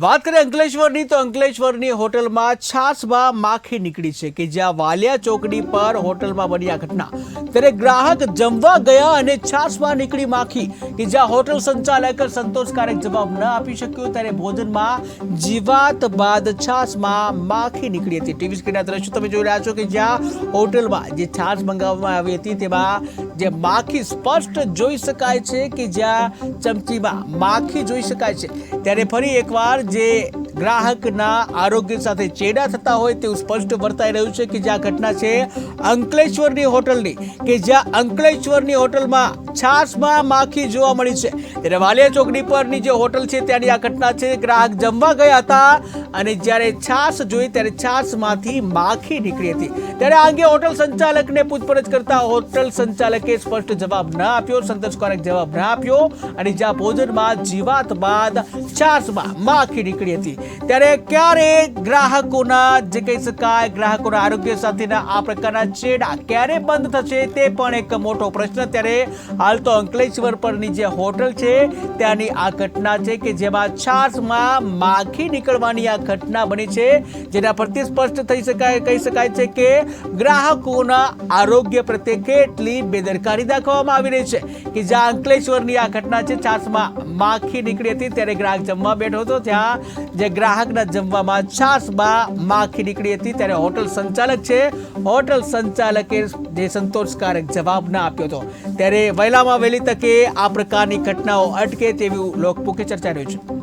વાત કરીએ અંકલેશ્વરની તો અંકલેશ્વરની હોટલમાં છાશમાં માખી નીકળી છે કે જ્યાં વાલિયા ચોકડી પર હોટલમાં બની આ ઘટના ત્યારે ગ્રાહક જમવા ગયા અને છાશમાં નીકળી માખી કે જ્યાં હોટલ સંચાલક સંતોષકારક જવાબ ન આપી શક્યો ત્યારે ભોજનમાં જીવાત બાદ છાશમાં માખી નીકળી હતી। ટીવી સ્ક્રીનના દ્રશ્યો તમે જોઈ રહ્યા છો કે જ્યાં હોટલમાં જે છાશ મંગાવવામાં આવી હતી તેમાં જે માખી સ્પષ્ટ જોઈ શકાય છે કે જ્યાં ચમચીમાં માખી જોઈ શકાય છે ત્યારે ફરી એકવાર જે ગ્રાહકના આરોગ્ય સાથે ચેડા થતા હોય તેવું સ્પષ્ટ વર્તાઈ રહ્યું છે કે જે આ ઘટના છે અંકલેશ્વરની હોટલની કે જ્યાં અંકલેશ્વરની હોટલમાં છાશમાં માખી જોવા મળી છે ત્યારે વાલિયા ચોકડી પરની જે હોટલ છે ત્યાંની આ ઘટના છે। ગ્રાહક જમવા ગયા હતા અને જ્યારે છાશ જોઈ ત્યારે છાશમાંથી માખી નીકળી હતી ત્યારે આ અંગે હોટલ સંચાલકને પૂછપરછ કરતા હોટલ સંચાલકે સ્પષ્ટ જવાબ ન આપ્યો, સંતોષકારક જવાબ ન આપ્યો અને જ્યાં ભોજનમાં જીવાત બાદ છાશમાં માખી નીકળી હતી ત્યારે ક્યારે ગ્રાહકોના જે કહી શકાય ગ્રાહકોના આરોગ્ય સાથેના આ પ્રકારના ચેડા ક્યારે બંધ થશે તે પણ એક મોટો પ્રશ્ન। ત્યારે હાલ તો અંકલેશ્વર પરની જે હોટલ છે ત્યાંની આ ઘટના છે કે જેમાં છાશમાં માખી નીકળવાની આ ઘટના બની છે જેના પરથી સ્પષ્ટ કહી શકાય છે કે ગ્રાહકોના આરોગ્ય પ્રત્યે કેટલી બેદરકારી દાખવવામાં આવી રહી છે કે જ્યાં અંકલેશ્વરની આ ઘટના છે છાશમાં માખી નીકળી હતી ત્યારે ગ્રાહક જમવા બેઠો હતો ત્યાં જે ગ્રાહકના જમવામાં છાશમાં માખી નીકળી હતી ત્યારે હોટલ સંચાલક છે હોટલ સંચાલકે જે સંતોષકારક જવાબ ના આપ્યો હતો ત્યારે વહેલામાં વહેલી તકે આ પ્રકારની ઘટનાઓ અટકે તેવી લોકમુખે ચર્ચા રહી છે।